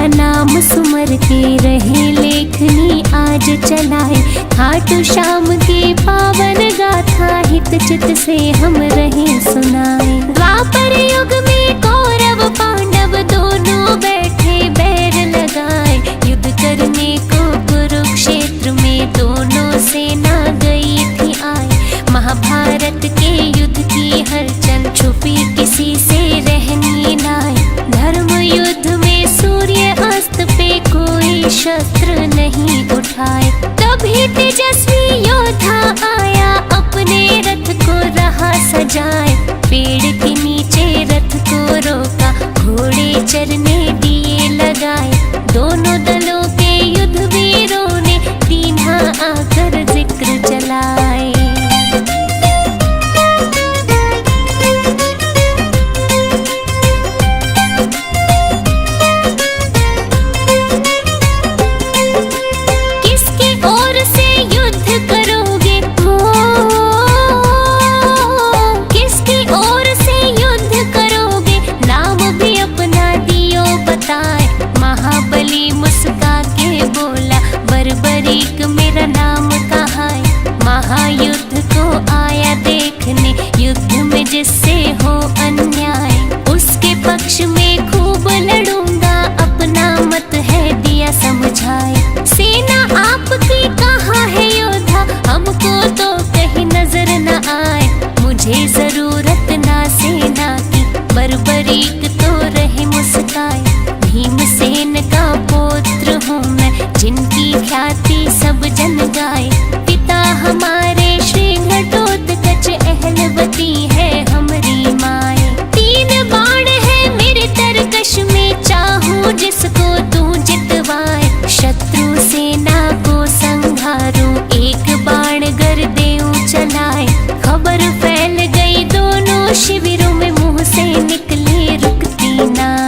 का नाम सुमर के रहे लेखनी आज चलाए। खाटू श्याम की पावन गाथा हित चित से हम रहे सुनाए। द्वापर युग में कौरव पांडव दोनों बैठे बैर लगाए। युद्ध करने को कुरुक्षेत्र में दोनों सेना गई थी आए। महाभारत के युद्ध की हलचल छुपी किसी से रहनी नाए। धर्म युद्ध में सूर्य अस्त पे कोई शस्त्र नहीं उठाए। तभी तेजस्वी योद्धा आया अपने रथ को रहा सजाए। पेड़ के नीचे रथ को रोका घोड़े चरने दिए लगाए। दोनों दलों के युद्ध वीरों ने दीन्हा आकर जिक्र चलाए। महाबली मुस्का के बोला बर्बरीक मेरा नाम कहाँ है। महायुद्ध को आया देखने युद्ध में जिससे हो अन्याय। उसके पक्ष में खूब लड़ूंगा अपना मत है दिया समझाए। सेना आपकी कहाँ है योद्धा हमको तो कहीं नजर न आए। मुझे जरूरत ना सेना की बर्बरीक तो रहे मुस्काए। भीमसेन का पुत्र हूँ मैं जिनकी ख्याति सब जन गाए। पिता हमारे श्री घटोत्कच अहलवती है हमारी माए। 3 बाण है मेरे तरकश में चाहूँ जिसको तू जितवाए। शत्रु सेना को संघारूं एक बाण गर देऊं चलाए। खबर फैल गई दोनों शिविरों में मुंह से निकली रुकती नाए।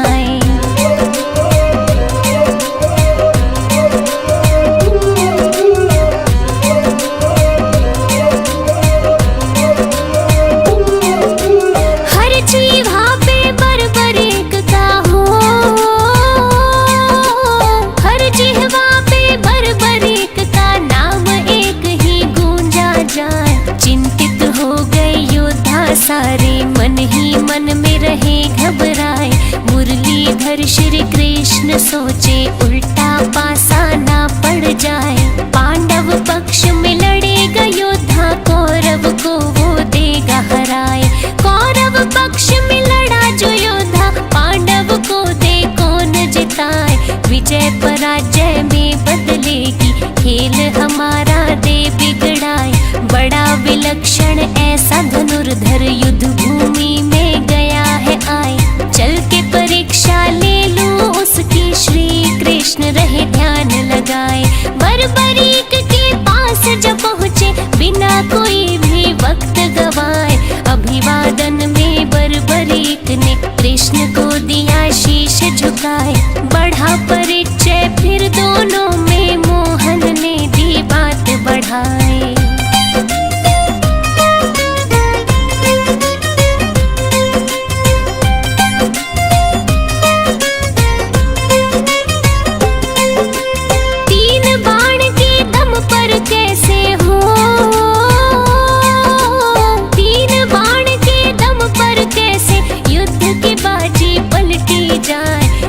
सारे मन ही मन में रहे घबराए। मुरलीधर श्री कृष्ण सोचे उल्टा पासा ना पड़ जाए। पांडव पक्ष में लड़ेगा योद्धा कौरव को वो देगा हराए। कौरव पक्ष में लड़ा जो योद्धा पांडव को दे कौन जिताए। विजय पराजय में बदलेगी खेल हमारा दे बिगड़ाए। बड़ा विलक्षण ऐसा धनुर्धर युद्ध भूमि में गया है आए। चल के परीक्षा ले लूं उसकी श्री कृष्ण रहे ध्यान लगाए। बर्बरीक के पास जब पहुँचे बिना कोई भी वक्त गवाए। अभिवादन में बर्बरीक ने कृष्ण को दिया शीश झुकाए। बढ़ा परिचय फिर दोनों में मोहन ने दी बात बढ़ाए।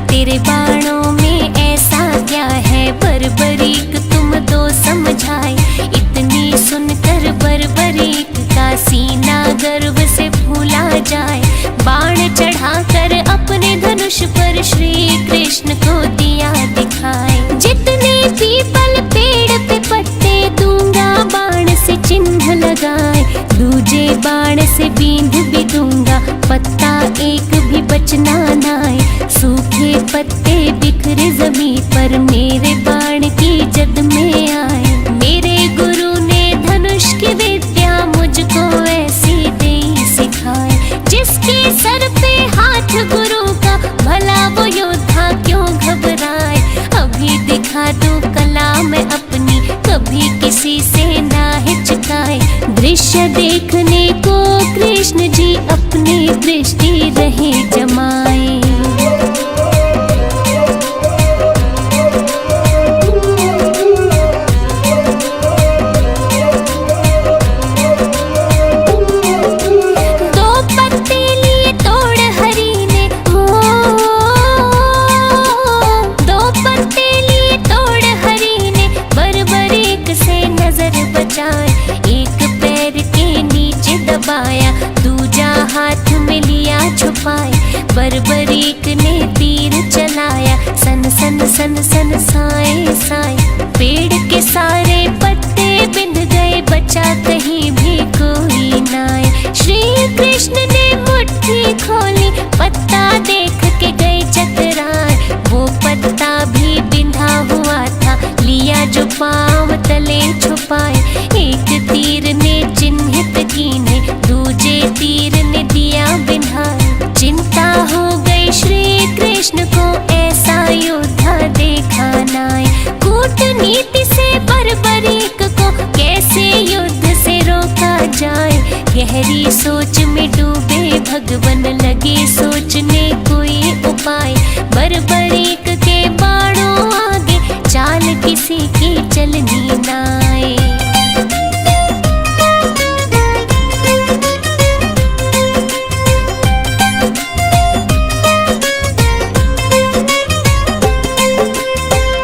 तेरे बाणों में ऐसा क्या है बर्बरीक तुम तो समझाए। इतनी सुनकर बर्बरीक का सीना गर्व से फूला जाए। बाण चढ़ाकर अपने धनुष पर श्री कृष्ण को दिया दिखाए। जितने पीपल पेड़ पे पत्ते दूंगा बाण से चिन्ह लगाए। दूजे बाण से बींध भी दूंगा पत्ता एक भी बचना नाए। सूखे पत्ते बिखरे जमीन पर मेरे बाण की जद में आए। मेरे गुरु ने धनुष की विद्या मुझको ऐसी दे सिखाए। जिसके सर पे हाथ गुरु का भला वो योद्धा क्यों घबराए। अभी दिखा दूं कला मैं अपनी कभी किसी से ना हिचकाए। दृश्य देखने को कृष्ण जी अपनी दृष्टि रहे जमाए। सन सन साए साए। पेड़ के सारे पत्ते बिंध गए, बचा कहीं भी कोई नाए। श्री कृष्ण ने मुट्ठी खोली, पत्ता देख के गए चकराए। वो पत्ता भी बिंधा हुआ था, लिया जो पाँव तले छुपाए। एक तीर ने चिन्हित कीने, दूजे तीर ने दिया बिंधाए। चिंता हो गई श्री कृष्ण को, ऐसा योद्धा देखा नाए। कूटनीति से बर्बरीक को कैसे युद्ध से रोका जाए। गहरी सोच में डूबे भगवन, लगे सोचने कोई उपाय। बर्बरीक के बाणों आगे, चाल किसी की चलनी नाए।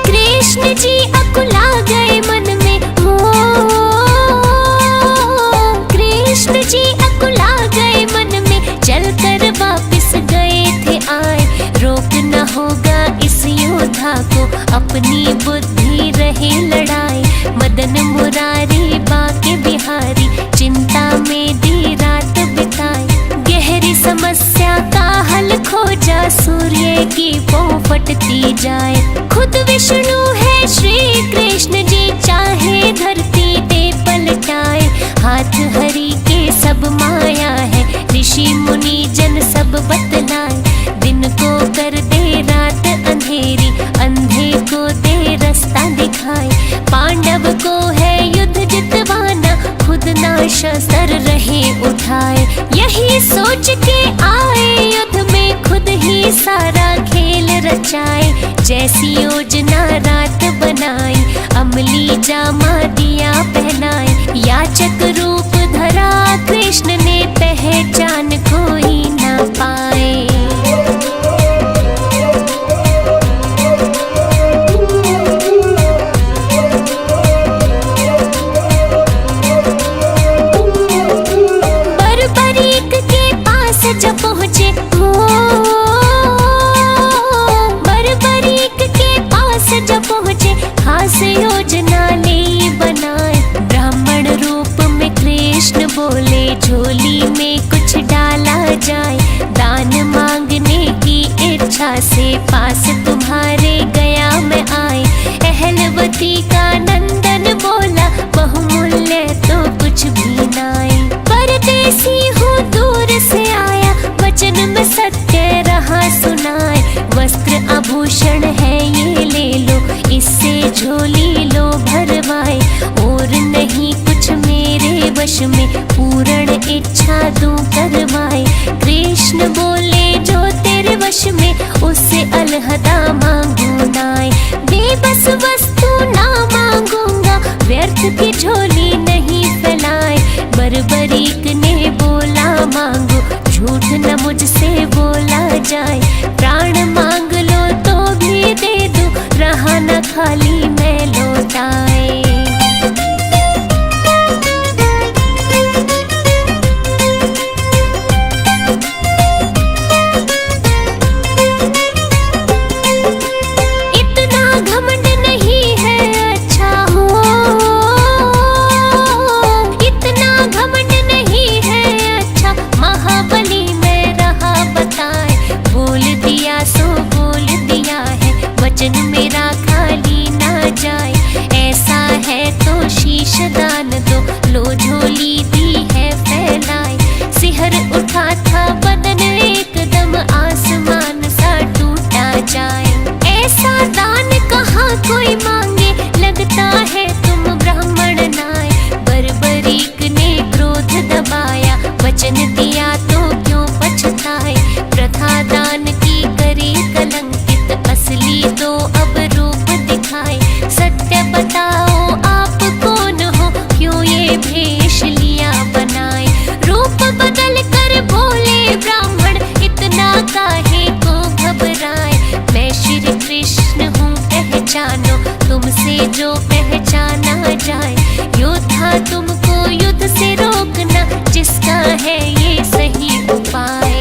कृष्ण जी अकुला गए मन में, हो कृष्ण जी अकुला गए मन में। चलकर वापस गए थे आए, रोकना होगा इस योद्धा को, अपनी बुद्धि रहे लड़ाए। मदन मुरारी बाके बिहारी, चिंता में दी रात बिताए। गहरी समस्या का हल खोजा, सूर्य की पौ फटती जाए। खुद विष्णु है श्री कृष्ण जी, चाहे धरती पे पलटाए। हाथ हरि के सब माया है, ऋषि मुनि जन सब बतलाए। दिन को कर दे रात अंधेरी, अंधे को दे रास्ता दिखाए। पांडव को है युद्ध जितवाना, खुद ना शस्त्र रहे उठाए। यही सोच के आए युद्ध में, खुद ही सारा खेल रचाए। जैसी योजना रात बनाई, अमली जामा दिया पहनाए। याचक रूप धरा कृष्ण ने, पहचान कोई ना पाए। बर्बरीक के पास जब पहुँचे, हो बर्बरीक के पास जब पहुँचे। खास योजना ले बनाए, ब्राह्मण रूप में कृष्ण बोले। झोली में कुछ डाला जाए, दान मांगने की इच्छा से पास तुम्हारे गया मैं आए। अहलवती का नंदन बोला, बहुमूल्य तो कुछ भी नाए। परदेसी हूँ दूर से आया, वचन में सत्य रहा सुनाए। वस्त्र आभूषण है ये ले लो, इससे झोली लो भरवाए। और नहीं कुछ मेरे वश में, पूर्ण इच्छा दूं करवाए। कृष्ण बोले जो तेरे वश में, उससे अलहदा मांगू नाए। बेबस वस्तु ना मांगूंगा, व्यर्थ की झोली नहीं फैलाए। बर्बरीक ने बोला मांगो, झूठ न मुझसे बोला जाए। प्राण मांग लो तो भी दे दूं, रहा न खाली मैं लौटाए। इतना घमंड नहीं है अच्छा, हो इतना घमंड नहीं है अच्छा। महाबली में रहा बताए, बोल दिया सो बोल दिया है। वचन मेरा खाली ना जाए, ऐसा है तो शीश दान दो। लो झोली दी है फैलाए, सिहर उठा था बदन एकदम, आसमान सा टूटा जाए। ऐसा दान कहाँ कोई मांगे, लगता है तुम ब्राह्मण नाए। बर्बरीक ने क्रोध दबाया, वचन दिया तो क्यों पछताए। प्रथा दान की करे कलंकित, असली दो अब रूप दिखाए। सत्य बताओ आप कौन हो, क्यों ये भेष लिया बनाए। रूप बदल कर बोले ब्राह्मण, इतना काहे को घबराए। मैं श्री कृष्ण हूँ पहचानो, तुमसे जो पहचाना जाए। योद्धा तुमको युद्ध से रोकना, जिसका है ये सही उपाय।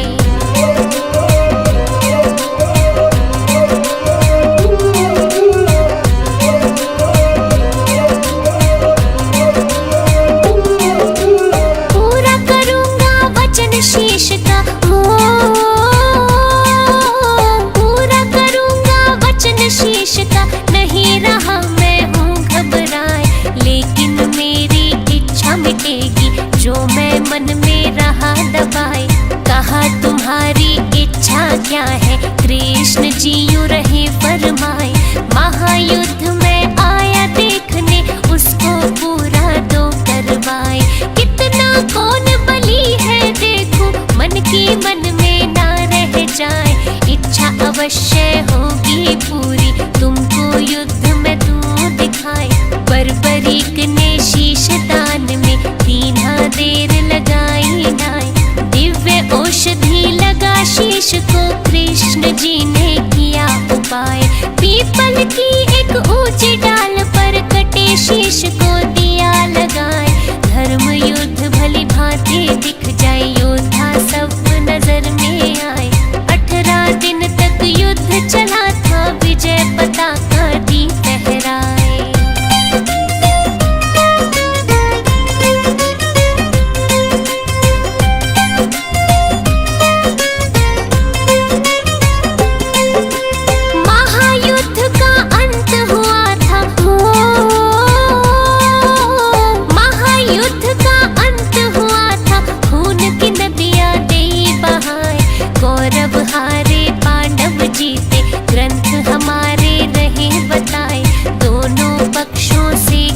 फरमाए। महायुद्ध में आया देखने, उसको पूरा दो करवाए। कितना कौन बली है देखो, मन की मन में ना रह जाए। इच्छा अवश्य होगी पूरी, तुमको युद्ध में तू दिखाए। बर्बरीक ने शीश दान में दीना देर लगाई नाय। दिव्य औषधि लगा शीश को, कृष्ण जी ने किया उपाय। पीपल की एक ऊंची डाल पर कटे शीश को दिया लगाए। धर्म युद्ध भली भांति दिख जाए, योद्धा सब नजर में आए। 18 दिन तक युद्ध चला था, विजय पताका दी फहराए।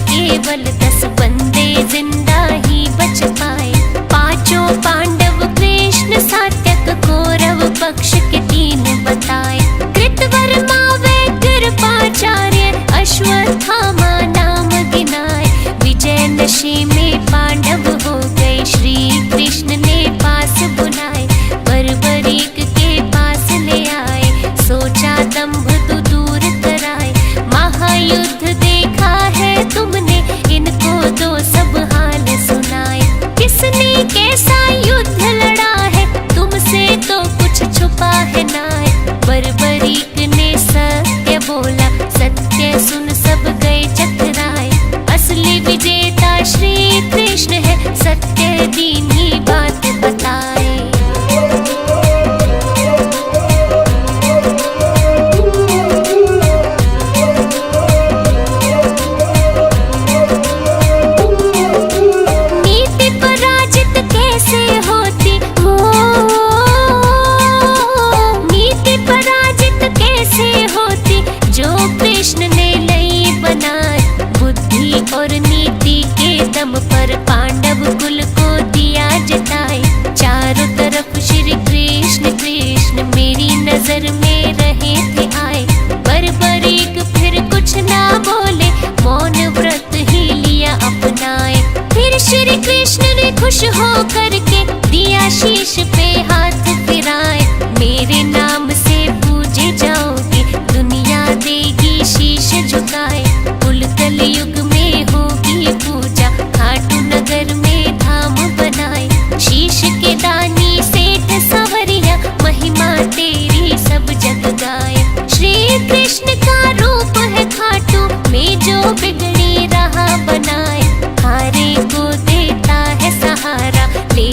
केवल 10 बंदे जिंदा ही बच पाए। पांचों पांडव कृष्ण सात्यक, कौरव पक्ष के 3 बताए। कृतवर्मा व कृपाचार्य, अश्वत्थामा नाम गिनाए। विजय नशे में पांडव हो गए, श्री कृष्ण ने पास बुलाए। बर्बरीक के पास ले आए, सोचा दंभ तू दूर कराए। महायुद्ध देखा है तुमने, इनको दो सब हाल सुनाए। किसने कैसा युद्ध लड़ा है, तुमसे तो कुछ छुपा है नाय। बर्बरीक ने सत्य बोला, सत्य सुन सब गए चकराए। असली विजेता श्री कृष्ण है, सत्य दीनी बात बताए। और नीति के दम पर पांडव कुल को दिया जताए। चारों तरफ श्री कृष्ण कृष्ण मेरी नजर में रहे थे आए। बर्बरीक फिर कुछ ना बोले, मौन व्रत ही लिया अपनाए। फिर श्री कृष्ण ने खुश हो करके दिया शीश पे हाथ फिराए। मेरे नाम से पूजे जाओगे, दुनिया देगी शीश झुकाए। कुल कलयुग में होगी पूजा, खाटू नगर में धाम बनाए। शीश के दानी सेठ सवरिया, महिमा तेरी सब जग गाए। श्री कृष्ण का रूप है खाटू में, जो बिगड़ी राह बनाए। हारे को देता है सहारा, ले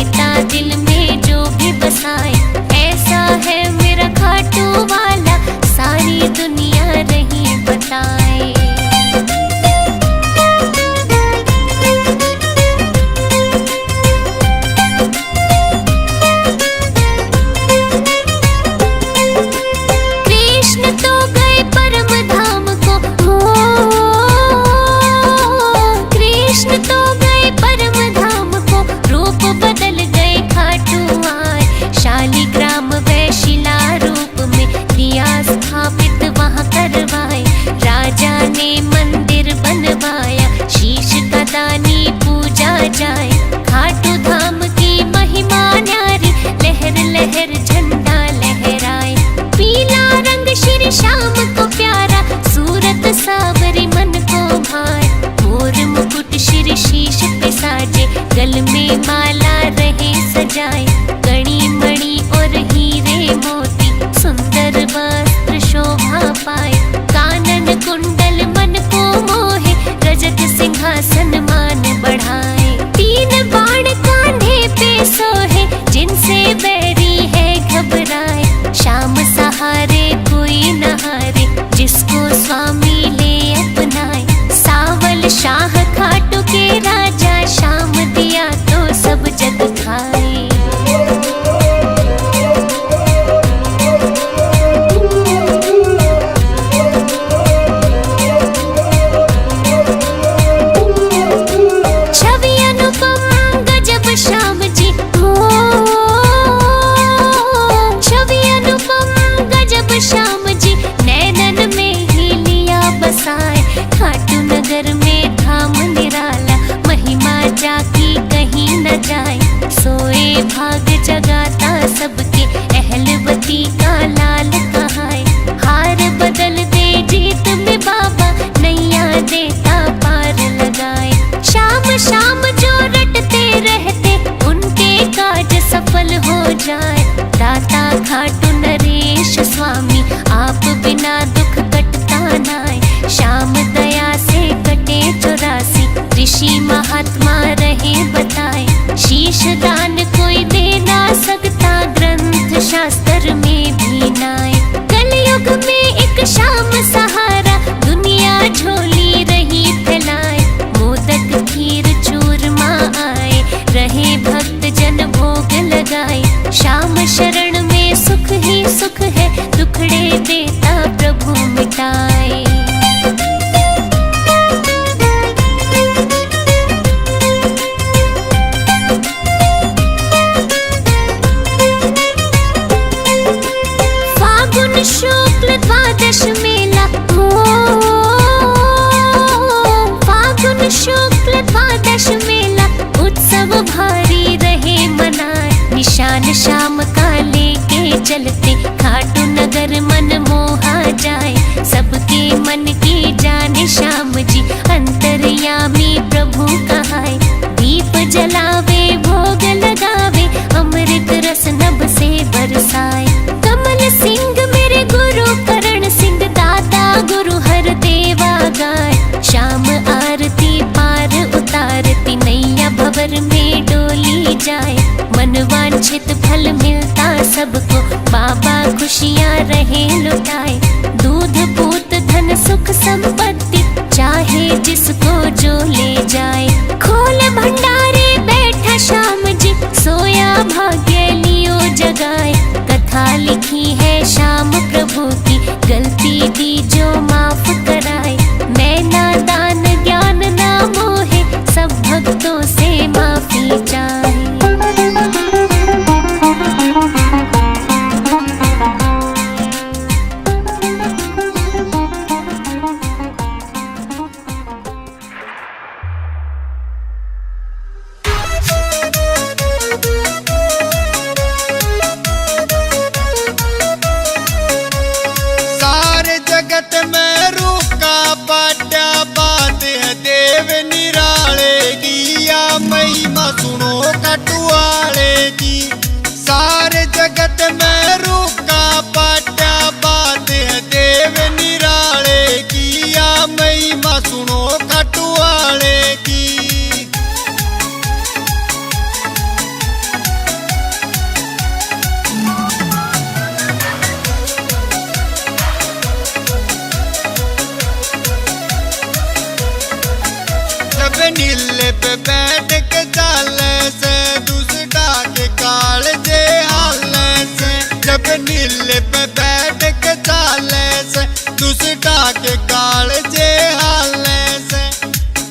पर मन मोहा जाए, सबके मन की जाने श्याम जी अंतर्यामी प्रभु कहाए। दीप जलावे भोग लगावे, अमृत रस नभ से बरसाए। कमल सिंह मेरे गुरु करण सिंह, दाता गुरु हर देवा गाय। श्याम आरती पार उतारती, नैया भंवर में डोली जाए। मन वांछित फल मिलता सबको, बाबा खुशियाँ रहे लुटाए। दूध पूत धन सुख संपत्ति, चाहे जिसको जो ले जाए। खोल भंडारे बैठा श्याम जी, सोया भाग्य लियो जगाए। कथा लिखी है श्याम प्रभु की, गलती दी जो माफ कराए। मैं नादान ज्ञान ना मोहे, सब भक्तों से माफी चाहे। नीले पे बैठ के चाले से, दूसरा के काल जे हाले से। जब नीले पे बैठ के चाले से, दूसरा के काल जे हाले से।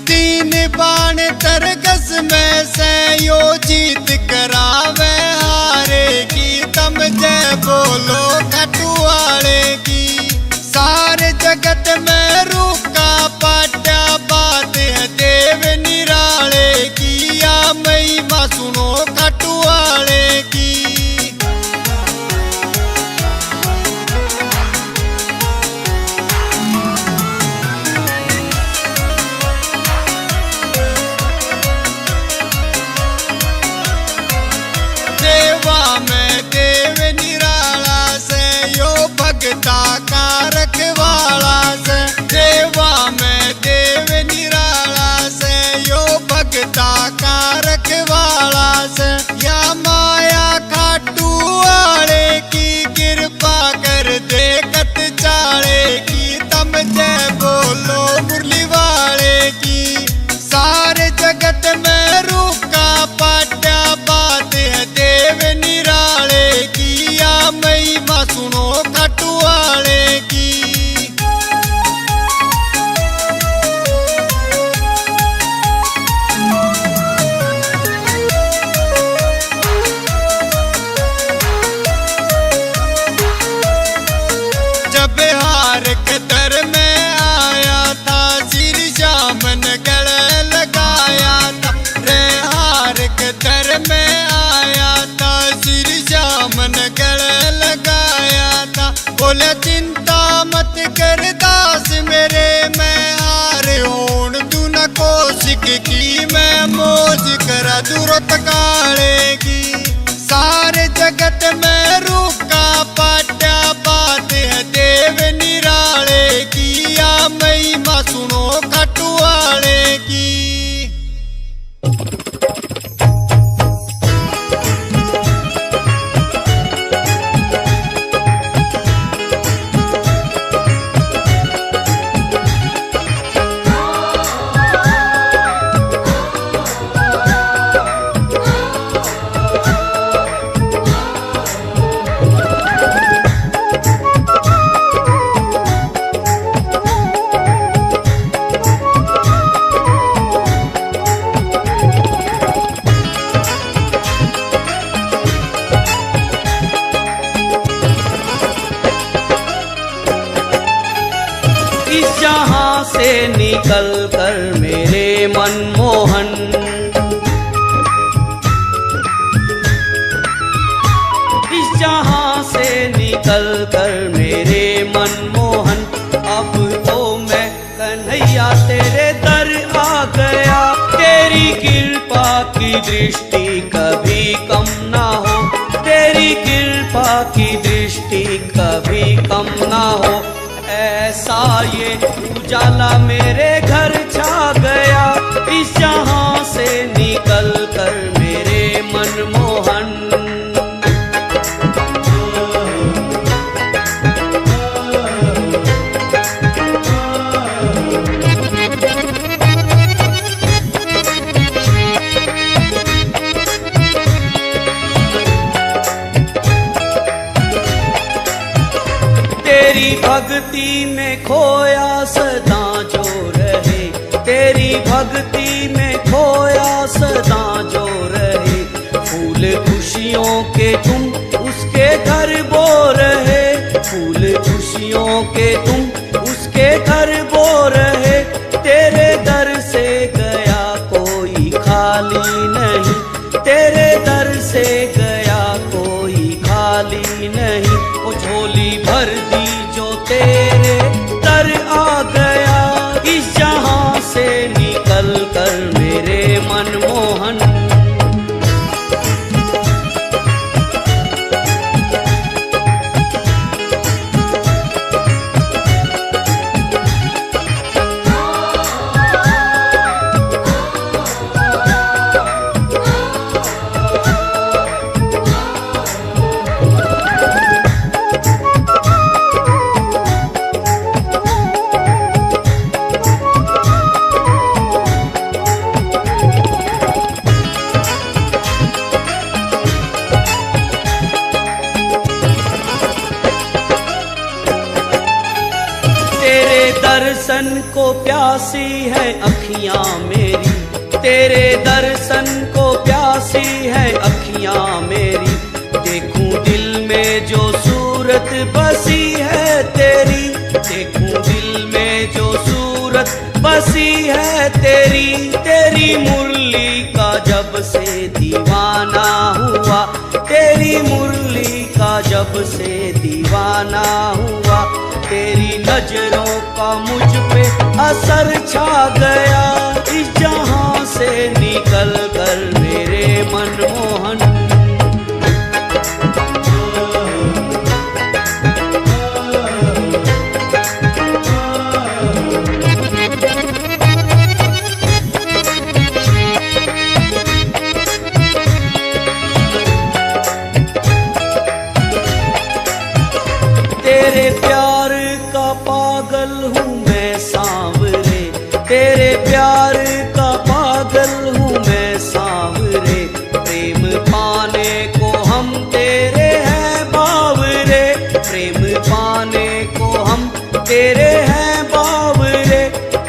तीन बाण तरकस में से, यो जीत करावे हारे की। तम जय बोलो खटुआले की, सारे जगत में रूका पाट्या बात है देव निराले की। या महिमा सुनो खटुआले की। देवा में देव निराला से, यो भगता का रखवाला से। देवा में देव निराला से, यो भगता का रखवाला से। या माया खाटू वाले की, कृपा कर देखत चाले की। तम जय बोलो मुरली वाले की, सारे जगत में रूका पाट्या बात है देव निराले की। या महिमा सुनो खटुआले की। जब हार के दर में आया था, श्री श्याम ने गले लगाया था। रे हार के दर में आया था, श्री श्याम ने गले लगाया था। बोले चिंता मत कर दास मेरे, मैं हार होन तू न कोशिक की। मैं मौज करा दूरत काले की, सारे जगत में रूका पाट्या बात है देव निराले की। या महिमा सुनो खटुआले की। से निकल कर मेरे मनमोहन, इस जहां से निकल कर मेरे दृष्टि कभी कम ना हो, तेरी कृपा की दृष्टि कभी कम ना हो। ऐसा ये उजाला मेरे घर छा गया, इस जहां से निकल कर मेरे मनमोहन। तेरी भक्ति में खोया सदा जो रहे, तेरी भक्ति में खोया सदा जो रहे। फूल खुशियों के तुम उसके घर बो रहे, फूल खुशियों के तुम उसके घर बो रहे। तेरे दर से गया कोई खाली नहीं, तेरे दर से गया कोई खाली नहीं। वो झोली भर दी जो तेरे दर आ गया, इस जहां से निकल कर मेरे मनमोहन। दर्शन को प्यासी है अखियां मेरी, तेरे दर्शन को प्यासी है अखियां मेरी। देखूं दिल में जो सूरत बसी है तेरी, देखूं दिल में जो सूरत बसी है तेरी। तेरी मुरली का जब से दीवाना हुआ, तेरी मुरली का जब से दीवाना हुआ। तेरी नजरों का मुझ पे असर छा गया, इस जहां से निकल कर मेरे मनमोहन। तेरे प्यार का पागल हूँ मैं सांवरे, तेरे प्यार का पागल हूँ मैं सांवरे। प्रेम पाने को हम तेरे हैं बावरे, प्रेम पाने को हम तेरे हैं बावरे।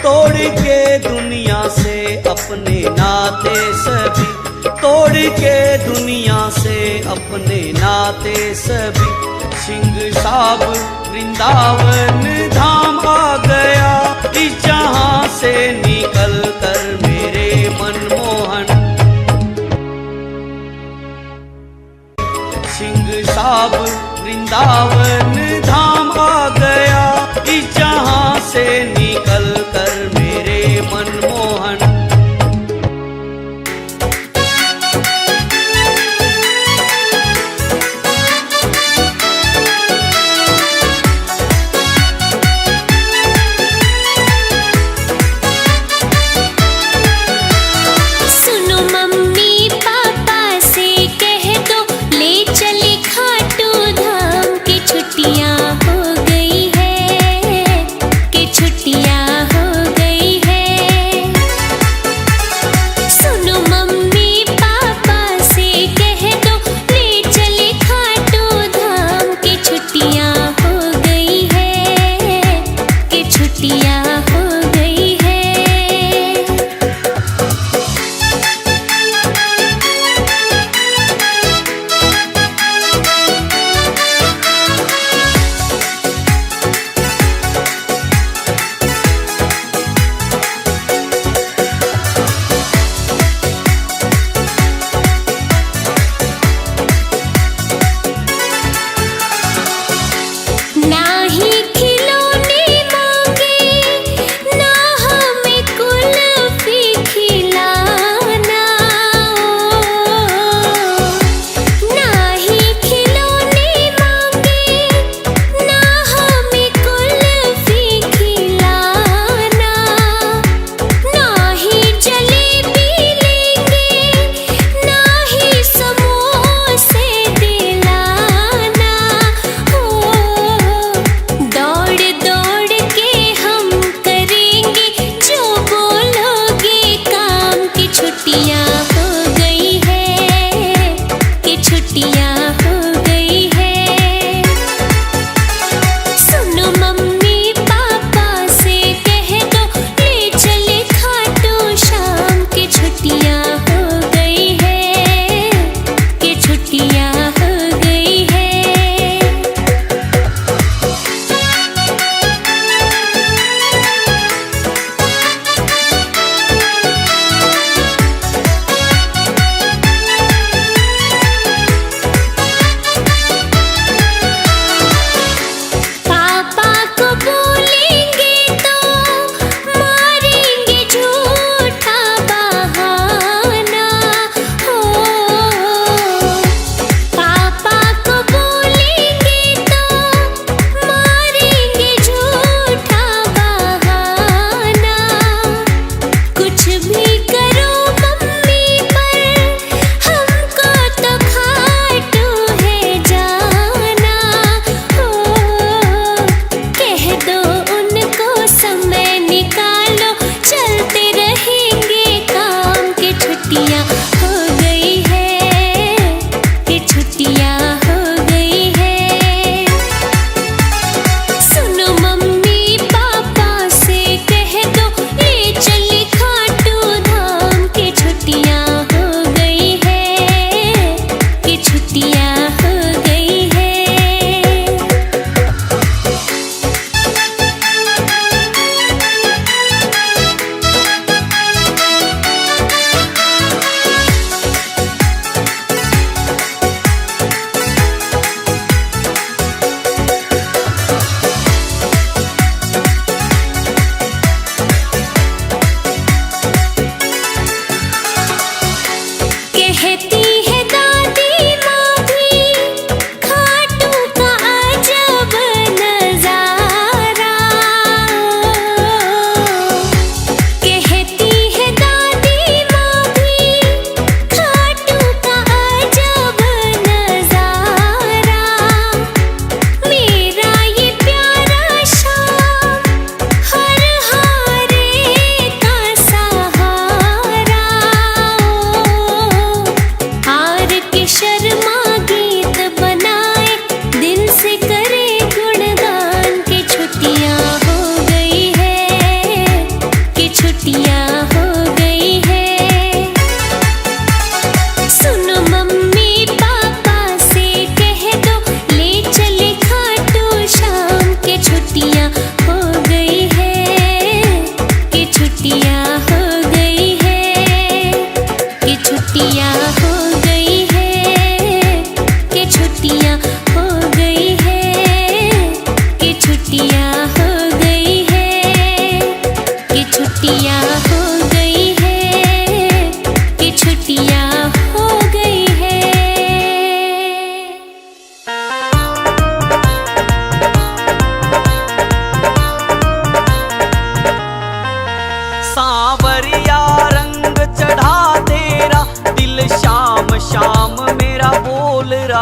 तोड़ के दुनिया से अपने नाते सभी, तोड़ के दुनिया से अपने नाते सभी। सिंह साब वृंदावन धाम आ गया, इस जहां से निकल कर मेरे मनमोहन। सिंह साब वृंदावन धाम आ गया, इस जहां से निकल कर मेरे मनमोहन।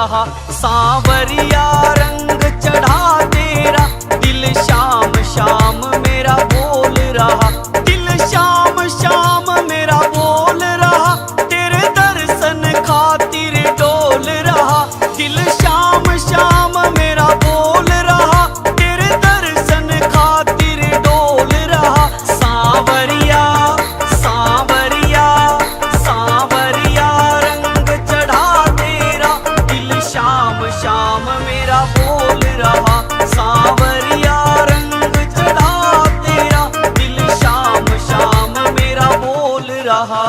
रहा। सांवरिया रंग चढ़ा तेरा, दिल शाम शाम मेरा बोल रहा। दिल शाम शाम मेरा बोल रहा, तेरे दर्शन खातिर डोल रहा। दिल शाम शाम मेरा बोल रहा, तेरे दर्शन खातिर डोल रहा। सांवरिया सांवरिया सांवरिया रंग चढ़ा तेरा, दिल शाम शाम मेरा बोल रहा। सांवरिया रंग चढ़ा तेरा, दिल शाम शाम मेरा बोल रहा।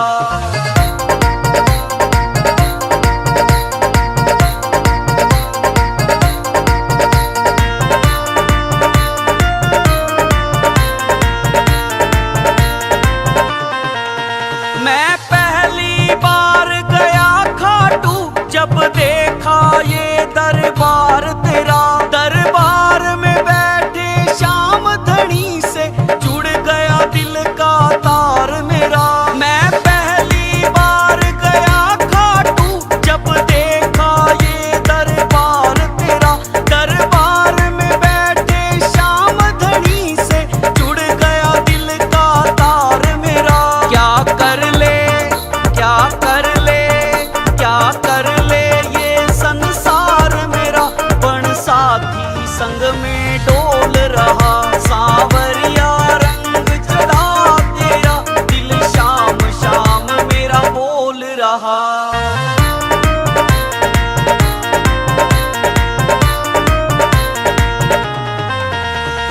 मैं पहली बार गया खाटू, जब देखा ये दरबार तेरा। दरबार में बैठे श्याम धनी से जुड़ गया दिल का तार मेरा। मैं पहली बार गया खाटू, जब देखा ये दरबार तेरा। दरबार में बैठे श्याम धनी से जुड़ गया दिल का तार मेरा। क्या कर ले क्या कर ले क्या कर ले ये संसार मेरा, बन साथी संग में डोल रहा। सांवरिया रंग चढ़ा तेरा, दिल शाम शाम मेरा बोल रहा।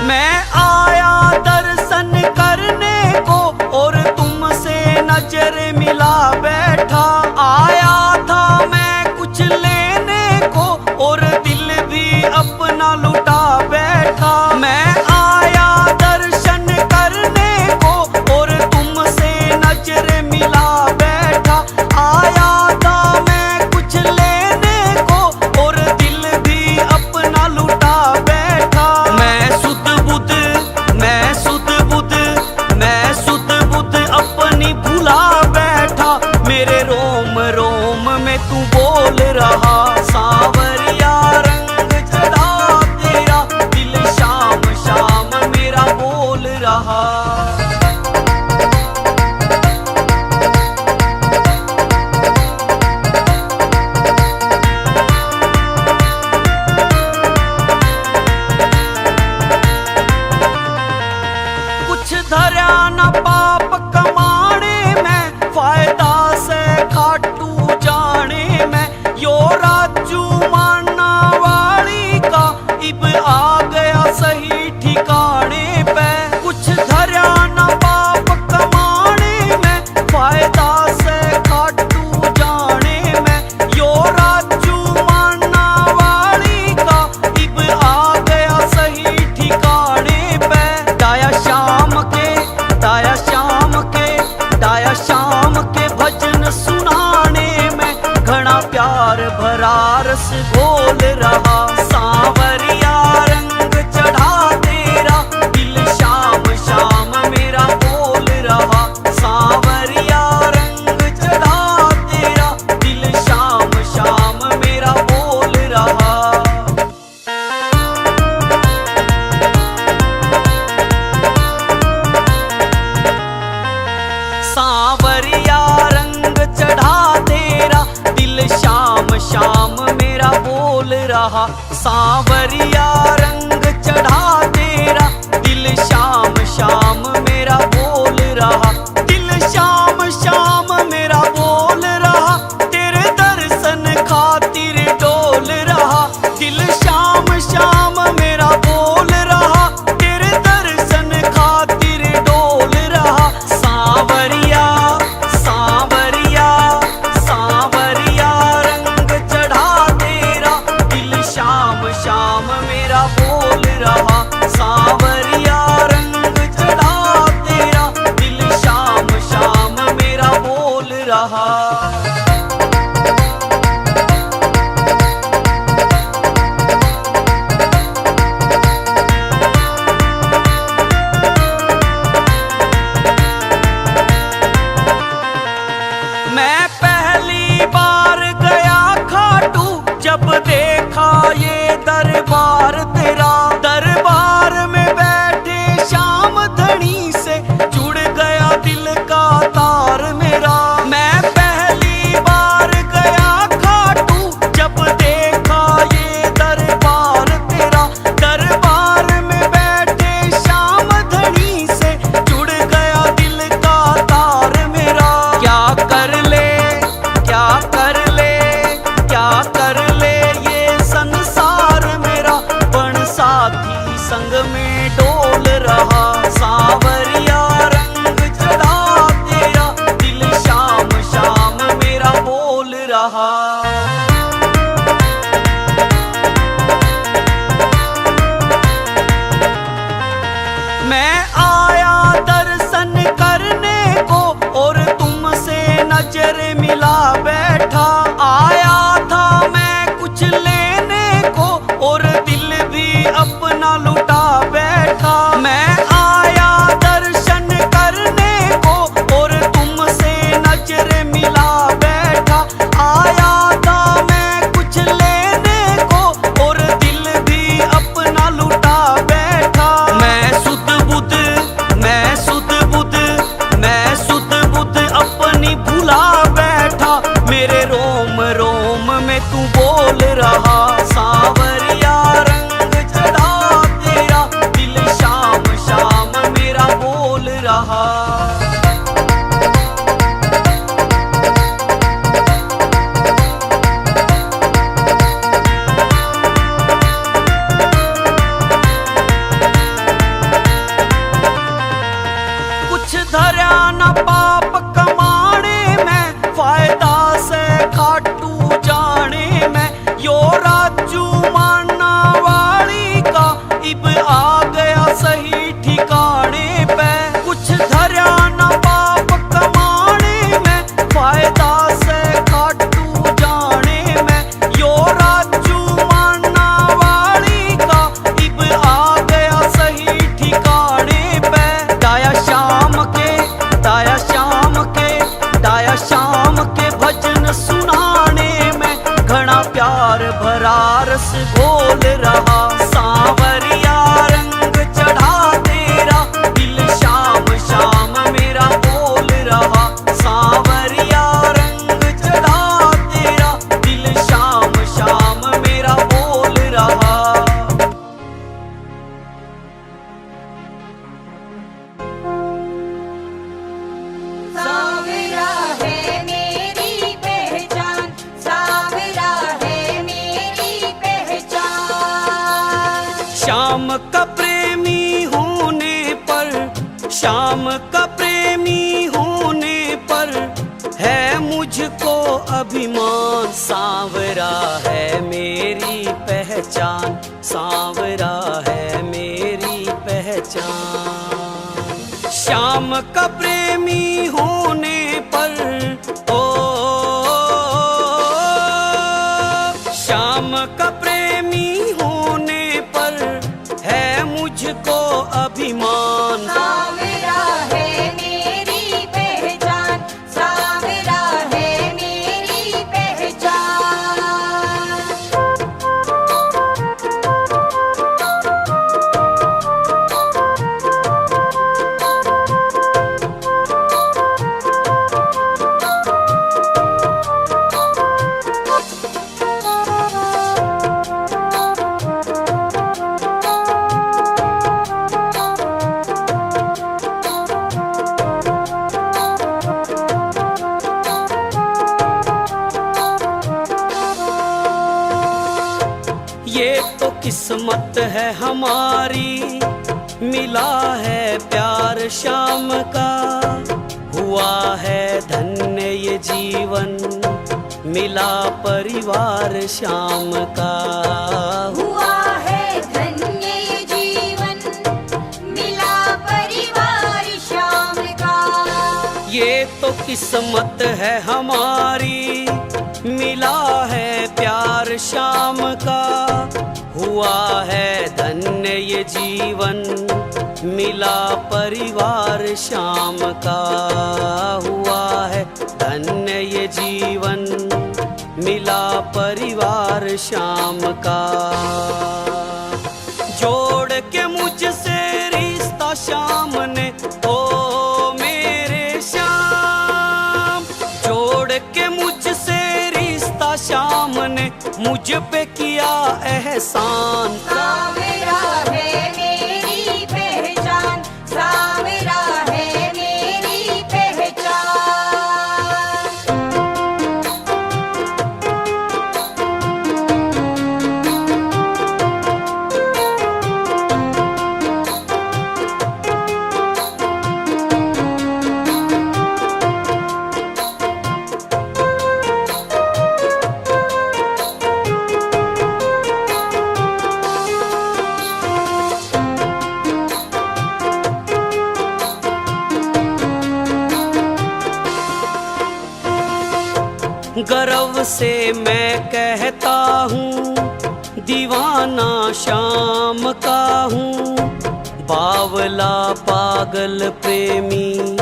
मैं आया दर्शन करने को, और तुमसे नजर मिला बैठा। आया था मैं कुछ लेने को, और दिल भी अपना लुटा बैठा। मैं आया दर्शन करने को, और तुमसे नजर मिला बैठा। आया था मैं कुछ लेने को, और दिल भी अपना लुटा बैठा। मैं सुध बुध मैं सुध बुध मैं सुध बुध अपनी भुला बैठा। मेरे रोम रोम में तू बोल रहा। सांवरिया रंग चढ़ा तेरा, दिल शाम शाम मेरा बोल रहा। कुछ धरा न पाप कमाने में, फायदा से खाटू जाने में। यो राजू माना वाली का इब आ गया सही ठिकाने पे। कुछ धरा न पाप कमाने में, फायदा से खाटू जाने में। यो राजू माना वाली का इब आ गया सही ठिकाने पे। दाया शाम के दाया शाम के दाया शाम के भजन सुनाने में, घना प्यार भरा रस घोल रहा। सांवरिया रंग चढ़ा तेरा, दिल शाम शाम मेरा बोल रहा। सांवरिया रंग चढ़ा तेरा, दिल शाम शाम मेरा बोल रहा। सांवरिया रंग चढ़ा तेरा, दिल शाम शाम मेरा बोल रहा। सांवरिया रंग चढ़ा तेरा, दिल शाम शाम मेरा बोल रहा। दिल शाम शाम मेरा बोल रहा, तेरे दर्शन खातिर डोल रहा। दिल शाम शाम मेरा बोल रहा, तेरे दर्शन खातिर डोल रहा। सांवरिया सांवरिया सांवरिया रंग चढ़ा तेरा, दिल शाम शाम मेरा बोल रहा। सांवरिया रंग चढ़ा श्याम धनी से जुड़ गया दिल का तार मेरा। मैं पहली बार गया खाटू जब देखा ये दरबार तेरा। दरबार में बैठे श्याम धनी से जुड़ गया दिल का तार मेरा। क्या कर ले क्या कर ले क्या कर ले ये संसार मेरा। पण साथी संग में डोल रहा सांवरिया रंग चढ़ा तेरा। दिल शाम शाम मेरा बोल रहा। मैं आया दर्शन करने को और तुमसे नजर मिला बैठा। आया था मैं कुछ लेने को और दिल भी अपना लुटा बैठा। मैं आया दर्शन करने को और तुमसे नजर मिला बैठा। आया था मैं कुछ लेने को और दिल भी अपना लुटा बैठा। मैं सुध बुध मैं सुध बुध मैं सुध बुध अपनी भुला बैठा। मेरे रोम रोम में तू बोल रहा सांवरिया रंग चढ़ा तेरा। दिल शाम शाम मेरा बोल रहा। कुछ धरा न पाप कमाने में फायदा से खाटू जाने में। यो राजू माना वाली का इब आ गया सही ठिकाने पे। कुछ धरा न पाप कमाने में फायदा से खाटू जाने में। यो राजू माना वाली का इब आ गया सही ठिकाने पे। दाया शाम के दाया शाम के दाया शाम के भजन सुनाने में घना प्यार भरा रस घोल रहा। सांवरिया रंग चढ़ा तेरा। दिल शाम शाम मेरा बोल रहा। सांवरिया रंग चढ़ा तेरा। दिल शाम शाम मेरा बोल रहा। सांवरा है मेरी पहचान। सांवरा है मेरी पहचान। श्याम का प्रेमी होने पर श्याम का प्रेमी होने पर है मुझको अभिमान। सांवरा है मेरी पहचान। सांवरा है मेरी पहचान। श्याम का प्रेमी होने पर ओ श्याम का प्रेमी होने पर है मुझको अभिमान। सांवरा है मेरी पहचान। सांवरा है मेरी पहचान। ये तो किस्मत है हमारी मिला है प्यार शाम का। हुआ है धन्य ये जीवन मिला परिवार शाम का। हुआ है धन्य ये जीवन मिला परिवार श्याम का। ये तो किस्मत है हमारी मिला है प्यार शाम का। हुआ है धन्य ये जीवन मिला परिवार शाम का। हुआ है धन्य ये जीवन मिला परिवार शाम का। जोड़ के मुझसे रिश्ता शाम मुझ पे किया एहसान। सावरा है मेरी पहचान, सावरा है मेरी पहचान। गर्व से मैं कहता हूँ दीवाना शाम का हूँ। बावला पागल प्रेमी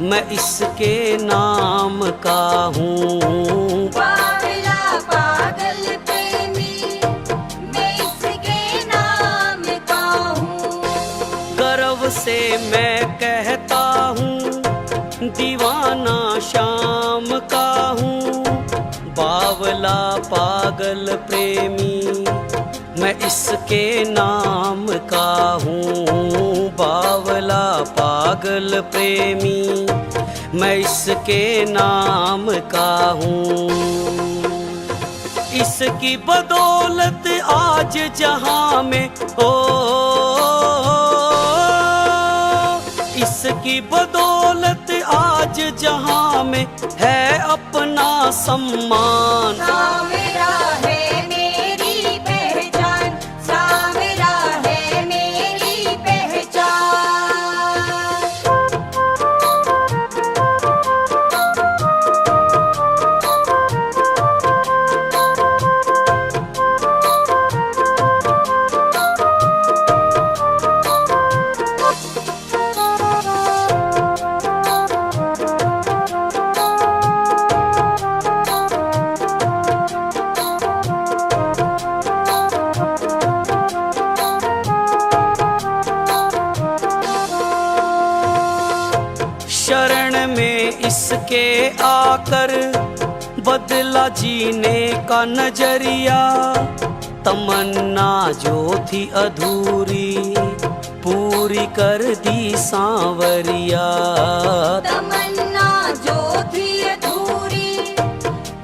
मैं इसके नाम का हूँ। बावला पागल प्रेमी मैं इसके नाम का हूँ। गर्व से मैं कहता हूँ दीवाना शाम का हूँ। बावला पागल प्रेमी मैं इसके नाम का हूँ। बावला पागल प्रेमी मैं इसके नाम का हूँ। इसकी बदौलत आज जहां में इसकी बदौलत आज जहां में है अपना सम्मान। सावरा है मेरी पहचान, सावरा है मेरी पहचान। शरण में इसके आकर बदला जीने का नजरिया। तमन्ना जो थी अधूरी पूरी कर दी सांवरिया। तमन्ना जो थी अधूरी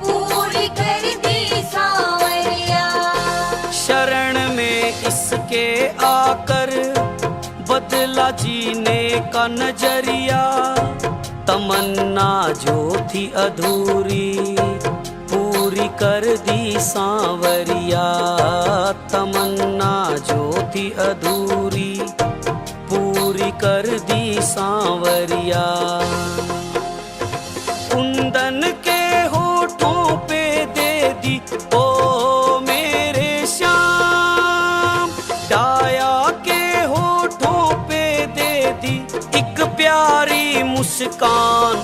पूरी कर दी सांवरिया। शरण में इसके आकर बदला जीने का नजरिया। तमन्ना जो थी अधूरी पूरी कर दी सांवरिया। तमन्ना जो थी अधूरी पूरी कर दी सांवरिया। कुंदन के होठों पे दे दी ओ मेरे श्याम। डाया के होठों पे दे दी एक प्यारी मुस्कान।